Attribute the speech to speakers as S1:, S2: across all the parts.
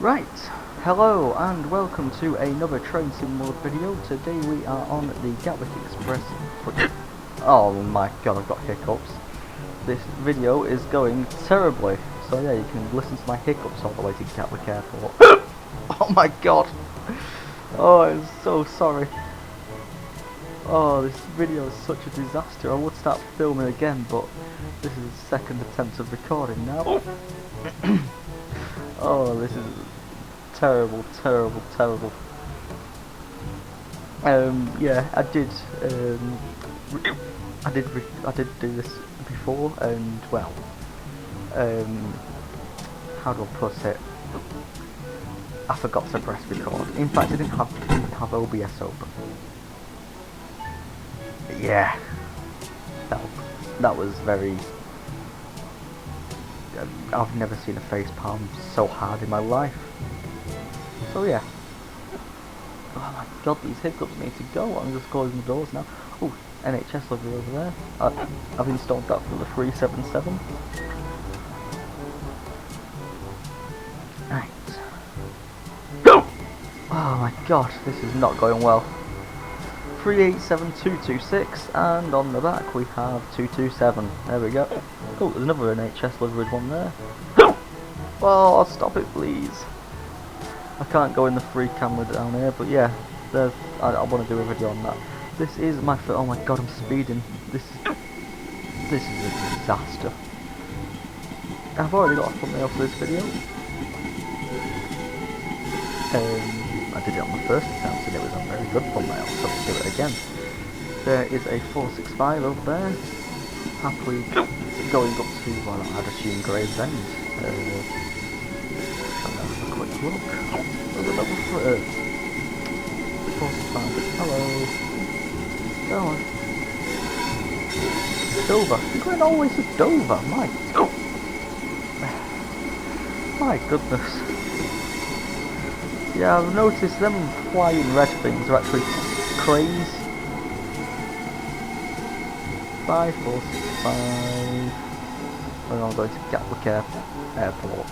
S1: Right, hello and welcome to another train sim mode video. Today we are on the Gatwick Express. Oh my god, I've got hiccups. This video is going terribly. So yeah, you can listen to my hiccups all the way to Gatwick Airport. Oh my god. Oh, I'm so sorry. Oh, this video is such a disaster. I would start filming again, but this is the second attempt of recording now. Oh, this is terrible. Yeah, I did do this before, and well, how do I put it? I forgot to press record. In fact, I didn't have OBS open. Yeah, that was very. I've never seen a face palm so hard in my life. So yeah. Oh my god, these hiccups need to go. I'm just closing the doors now. Oh, NHS logo over there. I've installed that for the 377. Right. Oh my god, this is not going well. 387226, and on the back we have 227. There we go. Oh, there's another NHS liveried one there. Oh, stop it please. I can't go in the free camera down here, but yeah, I want to do a video on that. This is my oh my god, I'm speeding. This is a disaster. I've already got a thumbnail for this video. I did it on the first attempt and it was a very good thumbnail, so let's do it again. There is a 465 over there, happily going up to, well, I'd assume Gravesend. Have a quick look. There's another 465. Hello. Go on. Dover. You're going always to Dover. My goodness. Yeah, I've noticed them flying red things are actually cranes. 5465. We're all going to Gatwick Airport.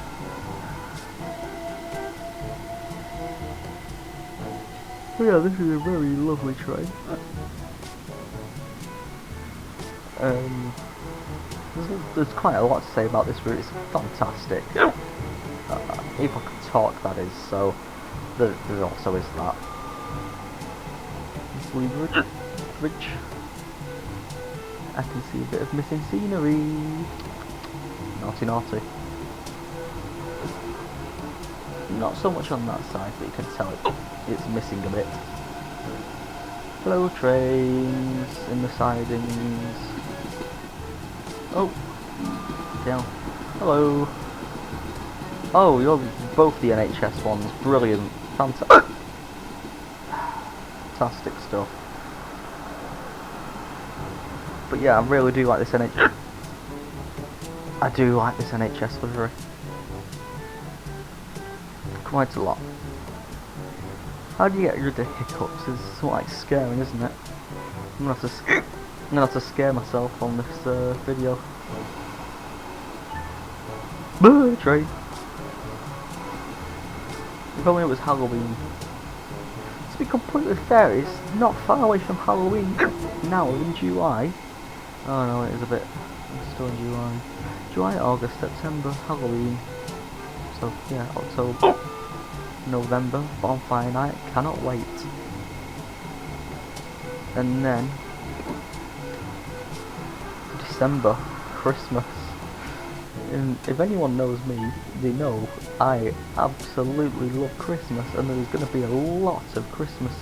S1: Oh yeah, this is a very lovely train. There's quite a lot to say about this route. It's fantastic. If I could talk, that is. So there also is that. This wee bridge. I can see a bit of missing scenery. Naughty. Not so much on that side, but you can tell it's missing a bit. Slow trains in the sidings. Oh, down. Hello. Oh, you're both the NHS ones. Brilliant. Fantastic stuff. But yeah, I really do like this NHS. I do like this NHS livery. Quite a lot. How do you get rid of hiccups? It's sort of like scaring, isn't it? I'm gonna have to scare myself on this video. Train. If only it was Halloween. To be completely fair, it's not far away from Halloween now. We're in July. Oh no, it is a bit. It's still in July. July, August, September, Halloween. So yeah, October. November, bonfire night, cannot wait. And then December, Christmas. And if anyone knows me, they know I absolutely love Christmas, and there's going to be a lot of Christmas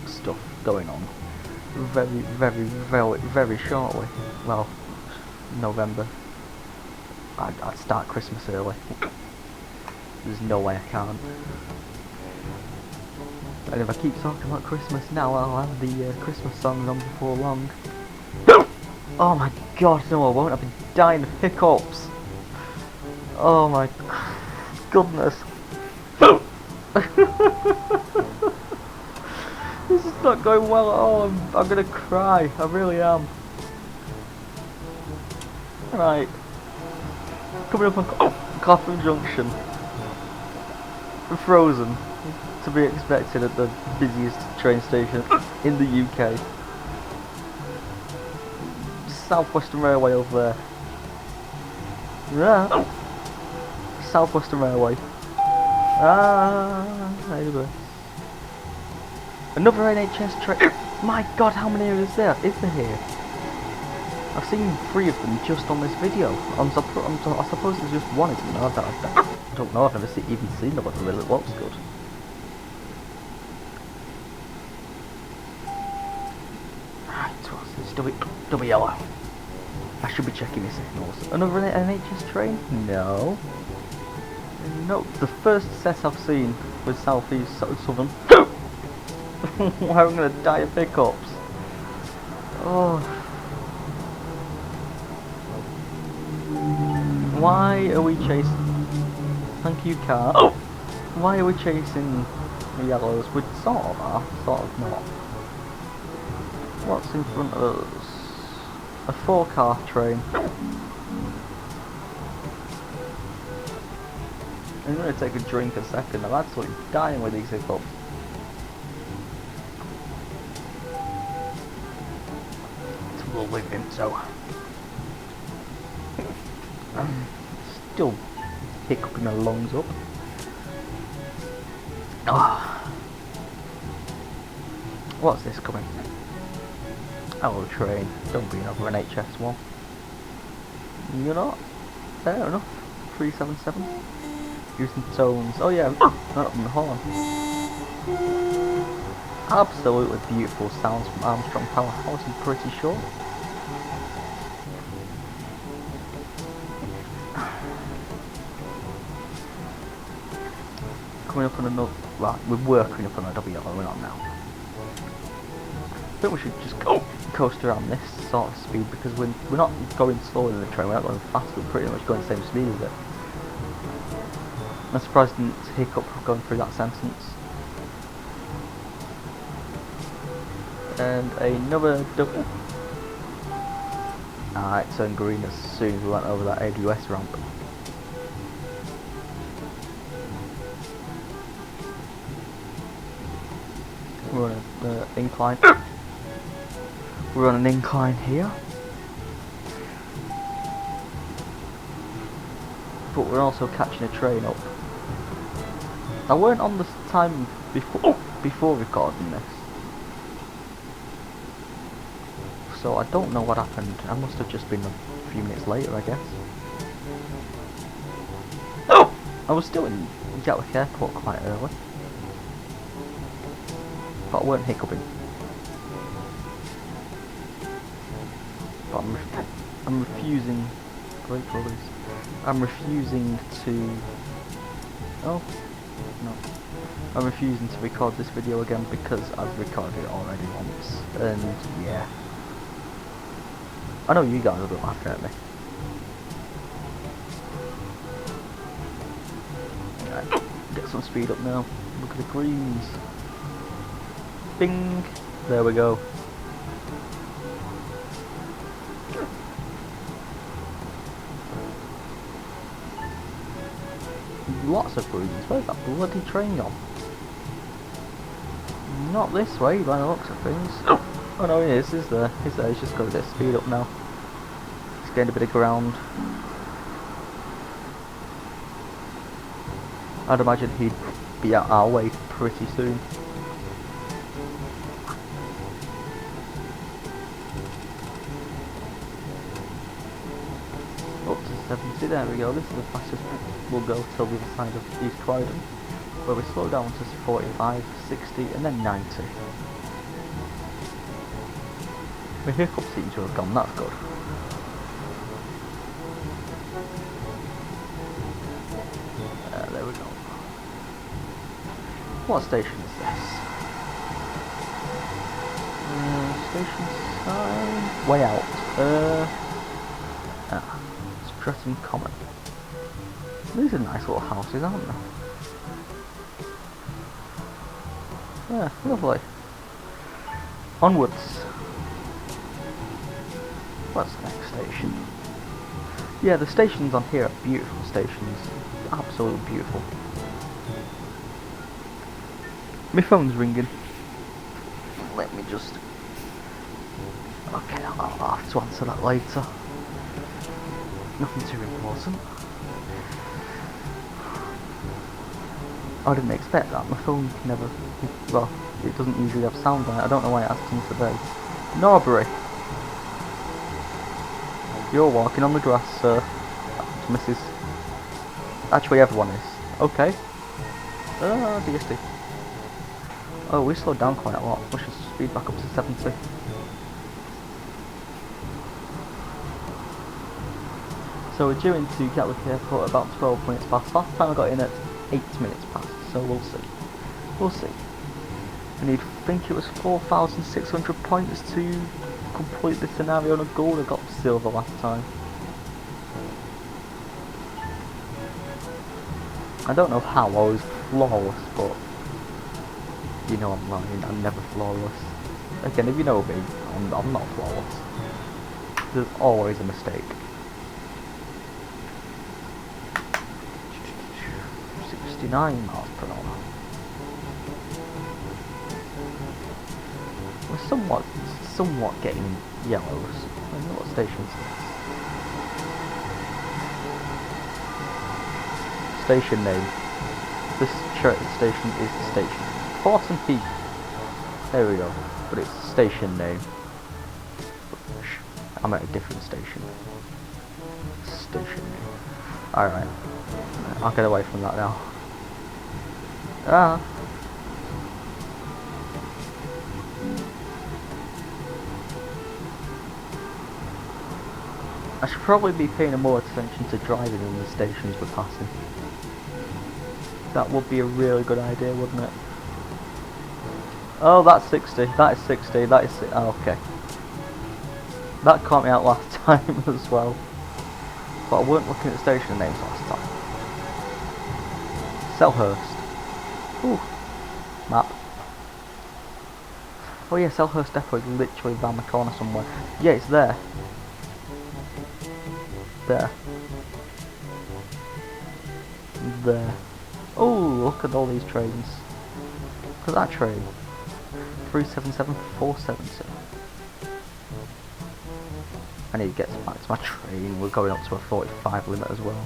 S1: stuff going on very shortly. Well, November. I'd start Christmas early. There's no way I can't. And if I keep talking about Christmas now, I'll have the Christmas songs on before long. Oh my god, no I won't. I've been dying of hiccups. Oh my goodness. This is not going well at all. I'm gonna cry. I really am. Right. Coming up on Clapham Junction. frozen. To be expected at the busiest train station in the UK. South Western Railway over there. Yeah. South Western Railway. Anyway. Another NHS train. My God, how many is there here? I've seen 3 of them just on this video. I suppose there's just one, isn't there? I don't know. I've never even seen them, but it really looks good. Right, what's this? Double yellow. I should be checking my signals. Another NHS train? No. No, the first set I've seen was Southeast Southern. I'm gonna die of hiccups. Oh. Why are we chasing? Thank you, car. Oh. Why are we chasing the yellows? We sort of are, sort of not. What's in front of us? A 4-car train. I'm gonna take a drink a second. I'm absolutely dying with these hiccups. It's all with him, so I'm still hiccuping my lungs up. Oh. What's this coming? Oh, train. Don't be another NHS one. You're not? Fair enough. 377. Using tones. Oh yeah, not on the horn. Absolutely beautiful sounds from Armstrong Powerhouse, I'm pretty sure. Coming up on another. Right, we're working up on a double yellow, we're not now. I think we should just coast around this sort of speed because we're not going slower than the train, we're not going fast, we're pretty much going the same speed as it. I'm surprised I didn't hiccup going through that sentence. And another double. Ah, it turned green as soon as we went over that AWS ramp. We're on an incline. We're on an incline here. But we're also catching a train up. I weren't on the time before recording this, so I don't know what happened. I must have just been a few minutes later, I guess. I was still in Gatwick Airport quite early, but I weren't hiccuping. But I'm refusing. Great colours. I'm refusing to. Oh. No. I'm refusing to record this video again because I've recorded it already once, and yeah. I know you guys will be laughing at me. Right, get some speed up now. Look at the greens. Bing! There we go. Lots of greens. Where's that bloody train gone? Not this way by the looks of things. Oh no, he is. He's there. He's there. He's just got a bit of speed up now. He's gained a bit of ground. I'd imagine he'd be out our way pretty soon. Up to 70, there we go. This is the fastest we'll go till the other side of East Croydon, where we slow down to 45, 60 and then 90. The hiccup seems to have gone, that's good. There we go. What station is this? Station sign? Way out. Streatham Common. These are nice little houses, aren't they? Yeah, lovely. Onwards. What's the next station? Yeah, the stations on here are beautiful stations. Absolutely beautiful. My phone's ringing. Let me just... Okay, I'll have to answer that later. Nothing too important. I didn't expect that. My phone never... Well, it doesn't usually have sound on it. I don't know why it has done today. Norbury. You're walking on the grass, sir. Mrs. Actually, everyone is. Okay. DSD. Oh, we slowed down quite a lot. We should speed back up to 70. So we're due into Gatwick Airport about 12 minutes past. Last time I got in at 8 minutes past, so we'll see. We'll see. I need, I think it was 4,600 points to complete the scenario on a gold. I got silver last time. I don't know how I was flawless, but you know I'm lying. I'm never flawless. Again, if you know me, I'm not flawless. There's always a mistake. 69 miles per hour. We're somewhat getting yellows. I don't know what station is this. Station name. This station is the station. Horton Heath. There we go. But it's the station name. I'm at a different station. Station name. Alright. I'll get away from that now. Ah. I should probably be paying more attention to driving in the stations we're passing. That would be a really good idea, wouldn't it? Oh, that's 60. That is 60. That is... Oh, okay. That caught me out last time as well. But I weren't looking at station names last time. Selhurst. Ooh. Map. Oh yeah, Selhurst Depot is literally around the corner somewhere. Yeah, it's there. There. There. Oh, look at all these trains. Look at that train. 377, 470. I need to get back to my train. We're going up to a 45 limit as well.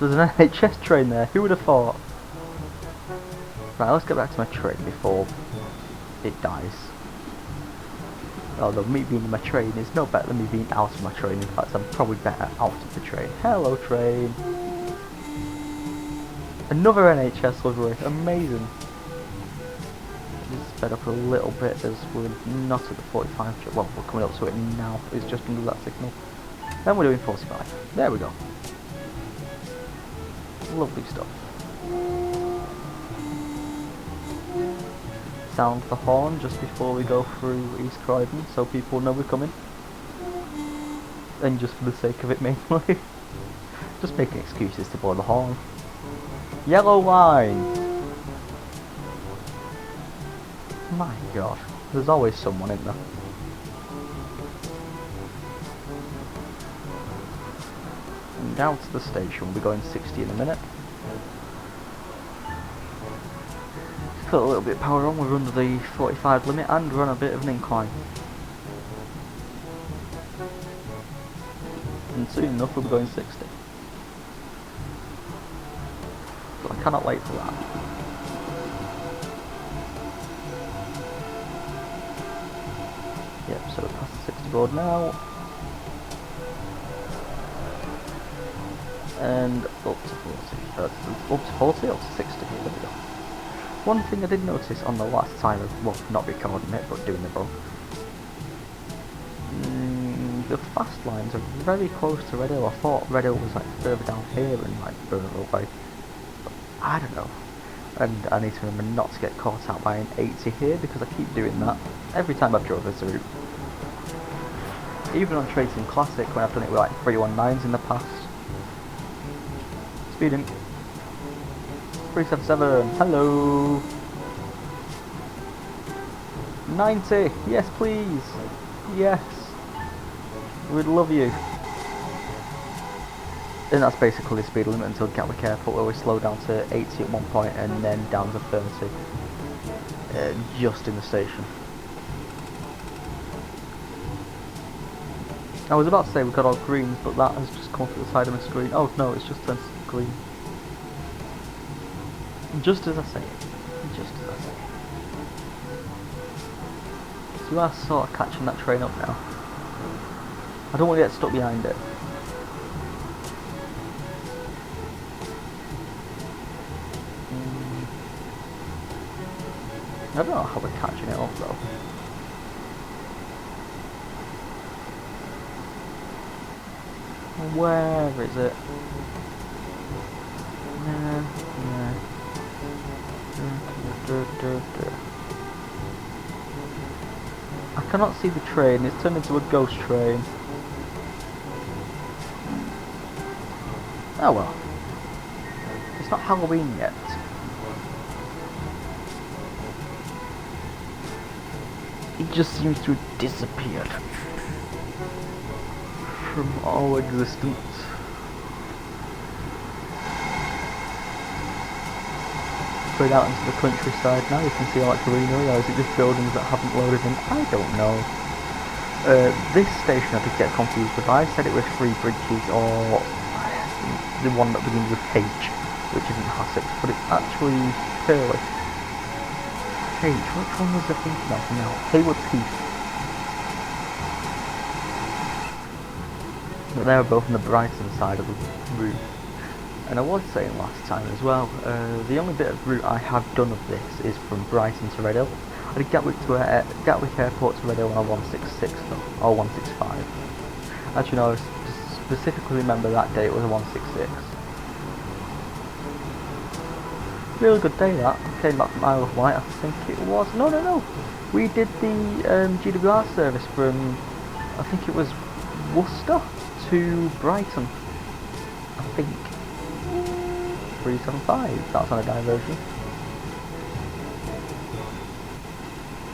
S1: There's an NHS train there. Who would have thought? Right, let's get back to my train before it dies. Although me being in my train is no better than me being out of my train. In fact, I'm probably better out of the train. Hello, train. Another NHS livery. Amazing. Just sped up a little bit as we're not at the 45. Well, we're coming up to it now. It's just under that signal. Then we're doing 45. There we go. Lovely stuff. Sound the horn just before we go through East Croydon so people know we're coming. And just for the sake of it mainly. Just making excuses to blow the horn. Yellow line! My god, there's always someone in there. And down to the station, we'll be going 60 in a minute. Put a little bit of power on, we're under the 45 limit and we're on a bit of an incline. And soon enough we'll be going 60. So I cannot wait for that. Yep, so we're past the 60 board now. And up to 40. Up to 40, up to 60, there we go. One thing I did notice on the last time of, well, not recording it, but doing the vlog. The fast lines are very close to Red Hill. I thought Red Hill was like further down here and like further away. But I don't know. And I need to remember not to get caught out by an 80 here because I keep doing that every time I've drove this route. Even on Tracing Classic when I've done it with like 319s in the past. Speeding. 377, hello. 90, yes please. Yes. We'd love you. And that's basically the speed limit until Gatwick Airport, where we slow down to 80 at one point and then down to 30 just in the station. I was about to say we got all greens, but that has just come to the side of my screen. Oh no, it's just turned green. Just as I say it. Just as I say it. So we are sort of catching that train up now. I don't want to get stuck behind it. I don't know how we're catching it up though. Where is it? I cannot see the train, it's turned into a ghost train. Oh well. It's not Halloween yet. It just seems to have disappeared from all existence. Straight out into the countryside now, you can see all that greenery, or is it just buildings that haven't loaded in? I don't know. This station I did get confused with. I said it was Three Bridges, or the one that begins with H, which isn't Hassex, but it's actually Hurley. H, which one was I thinking of now? Haywards Heath. But they were both on the Brighton side of the route. And I was saying last time as well, the only bit of route I have done of this is from Brighton to Redhill. I did Gatwick Airport to Redhill on a 166 though, or 165. Actually no, I specifically remember that day it was a 166. Really good day that. Came back from Isle of Wight, I think it was. No. We did the GWR service from, I think it was Worcester to Brighton. I think 375. That's on a diversion.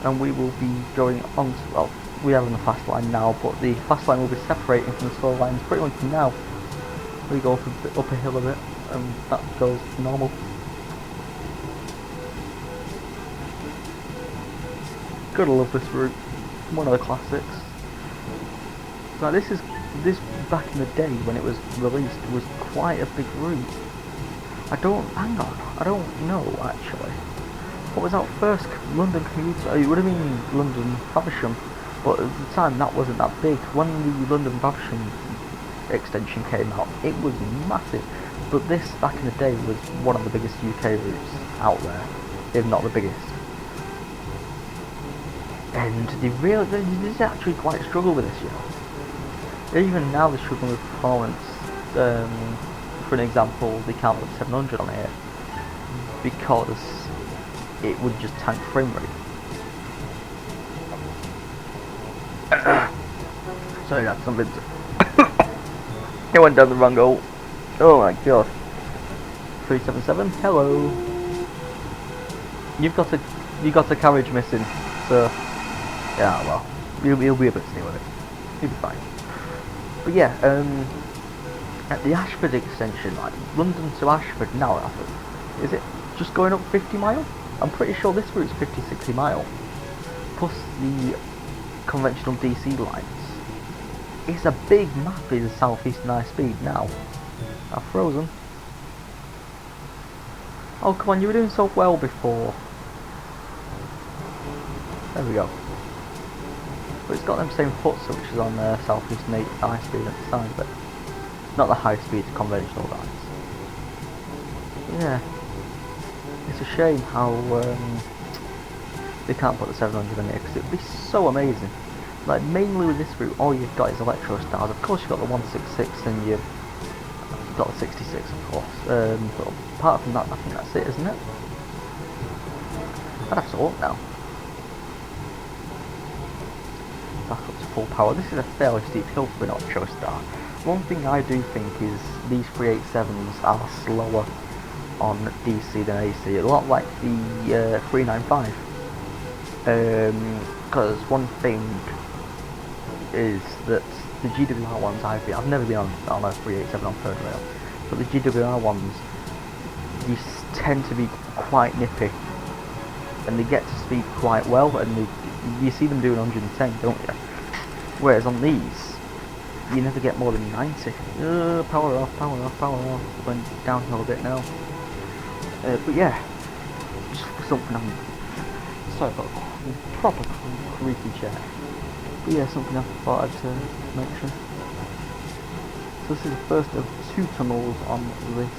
S1: And we will be going on to, well, we are on the fast line now, but the fast line will be separating from the slow lines pretty much now. We go up a hill a bit, and that goes normal. Gotta love this route. One of the classics. Now this back in the day when it was released was quite a big route. I don't know actually. What was out first? London commuter? It would have been London Faversham, but at the time that wasn't that big. When the London Faversham extension came out, it was massive. But this back in the day was one of the biggest UK routes out there, if not the biggest. And they actually quite struggle with this, you know. Even now they're struggling with performance. For an example, they can't put 700 on here because it would just tank frame rate. Sorry, that's something. It went down the wrong hole. Oh my god. 377. Hello. You got a carriage missing, so. Yeah, well, you'll be able to stay with it. You'll be fine. But yeah, at the Ashford extension, like London to Ashford now, is it just going up 50 mile? I'm pretty sure this route's 50-60 mile. Plus the conventional DC lines. It's a big map in South Eastern High Speed now. I've frozen. Oh come on, you were doing so well before. There we go. But it's got them same foot switches on South Eastern High Speed at the time, but not the high speed conventional lines. Yeah, it's a shame how they can't put the 700 in here because it would be so amazing. Like mainly with this route, all you've got is Electro Stars. Of course you've got the 166 and you've got the 66, of course. But apart from that, I think that's it, isn't it? I'd have to look now. Back up to full power. This is a fairly steep hill for an Electro Star. One thing I do think is these 387s are slower on DC than AC, a lot like the 395. Because one thing is that the GWR ones I've never been on a 387 on third rail, but the GWR ones, these tend to be quite nippy, and they get to speed quite well, and you see them doing 110, don't you? Whereas on these, you never get more than 90. Power off, power off, power off. Went downhill a bit now. But yeah, just something I'm sorry about proper creaky chair. But yeah, something I thought I'd mention. So this is the first of 2 tunnels on this,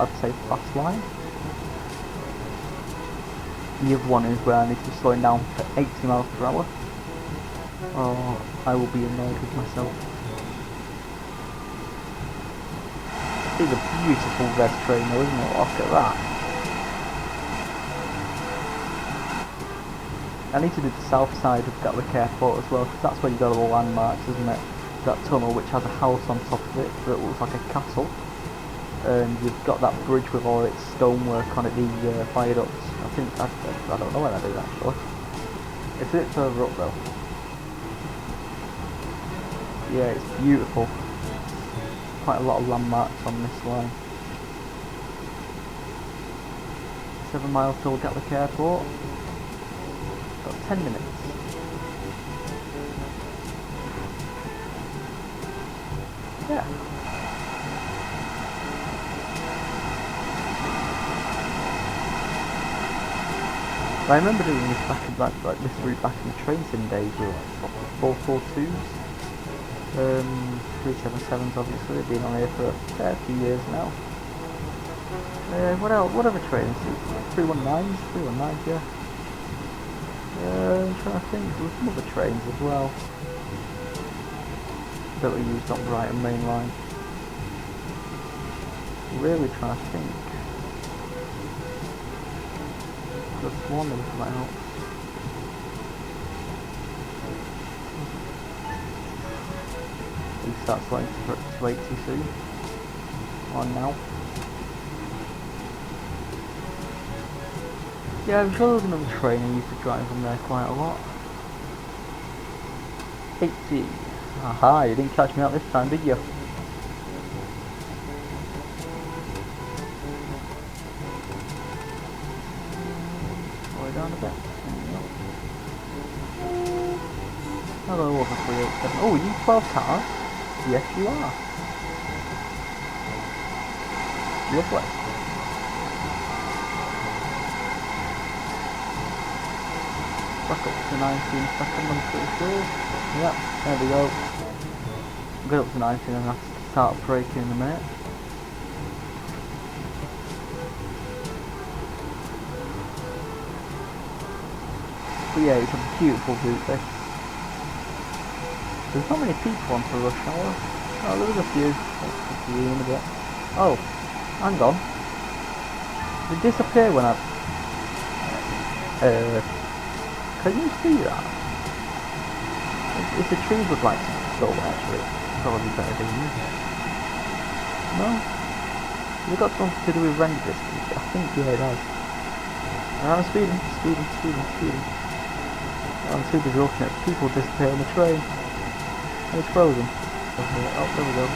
S1: I'd say, fast line. The other one is where I need to be slowing down for 80 miles per hour, or I will be annoyed with myself. It's a beautiful red train though, isn't it? Look at that. I need to do the south side of Gatwick Airport as well, because that's where you got all the landmarks, isn't it? That tunnel which has a house on top of it that looks like a castle, and you've got that bridge with all its stonework on it, the viaducts. I don't know where that is actually. It's a bit further up though. Yeah, it's beautiful. Quite a lot of landmarks on this line. 7 miles till Gatwick Airport. Got 10 minutes. Yeah. I remember doing this back in this route back in the train sim days with 442s. 377s obviously, they've been on here for a fair few years now. What else? What other trains? 319s? 319s, yeah. I'm trying to think, there were some other trains as well that were used on Brighton Main Line. Really trying to think. Just one of them out. He starts slowing to 80 soon. On now. Yeah, I'm sure there was another train I used to drive from there quite a lot. 80. Aha, you didn't catch me out this time, did you? Slow down a bit. Hello, over 387. Oh, are you 12 cars? Yes, you are. Lovely. Back up to 19 seconds, I'm pretty sure. Yep, there we go. Get up to 19 and I have to start braking in a minute. But yeah, it's a beautiful route this. There's not many people on for rush hour. Oh, there was a few. Let's see in a bit. Oh, hang on. They disappear when I... Can you see that? If the trees would like to go actually, it's probably better than you. No? Has it got something to do with render distance? I think, yeah, it has. I'm speeding. I'm too busy looking at people disappear on the train. And it's frozen. Okay, oh, there we go.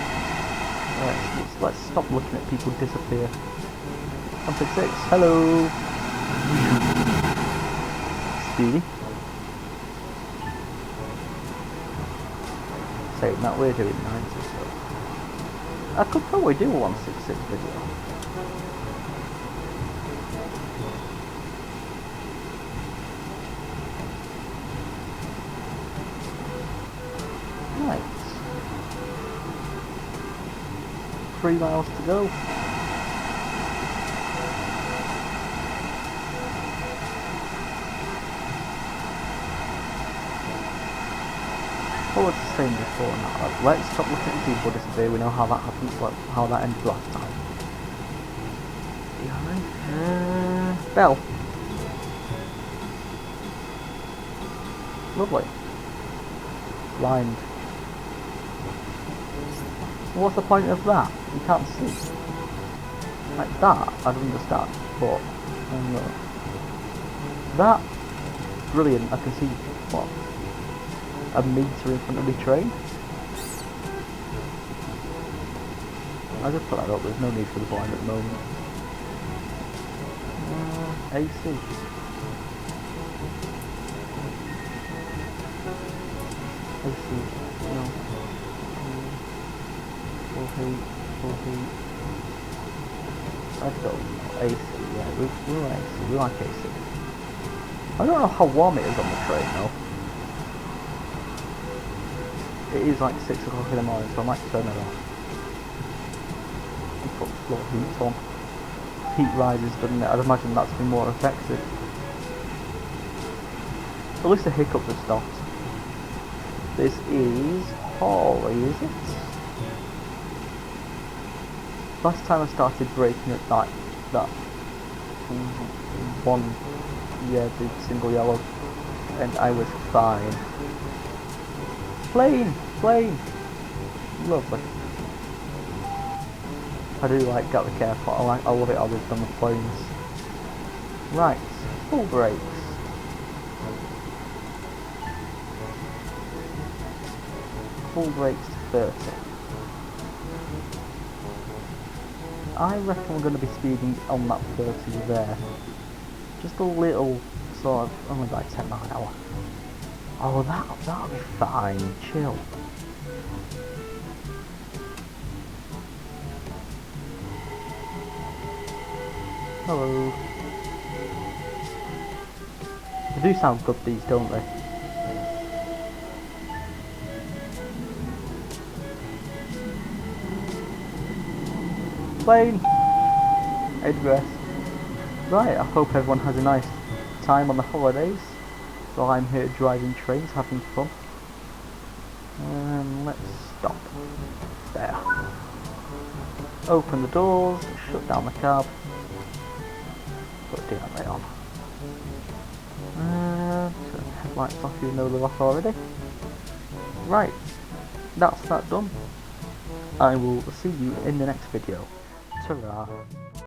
S1: Alright, let's stop looking at people disappear. 166, hello! Speedy. Saying that we're doing 90, so I could probably do a 166 video. Right. 3 miles to go. What was the same before now? Let's stop looking at people disappear. We know how that happened, how that ended last time. Bell. Lovely. Blind. What's the point of that? You can't see. Like that, I'd understand, but that, brilliant, I can see what? a meter in front of the train. I just put that up, there's no need for the blind at the moment. AC. AC, no. Full heat, full heat. I'd go AC, yeah, we want AC, we like AC. I don't know how warm it is on the train though. It is like 6 o'clock in the morning, so I might turn it off. And put floor heat on. Heat rises, doesn't it? I'd imagine that's been more effective. At least the hiccup has stopped. This is Hawley, is it? Last time I started braking at that one, yeah, the single yellow, and I was fine. Plane! Lovely. I do like Gatwick Airport, I love it how they've done the planes. Right, full brakes. Full brakes to 30. I reckon we're going to be speeding on that 30 there. Just a little, sort of, only like 10 miles an hour. Oh, that'll be fine, chill. Hello. They do sound good, these, don't they? Plane! Egress. Right, I hope everyone has a nice time on the holidays. So I'm here driving trains, having fun. Let's stop. There. Open the doors, shut down the cab. Put the light on. Turn the headlights off, you know they're off already. Right, that's that done. I will see you in the next video. Ta-ra.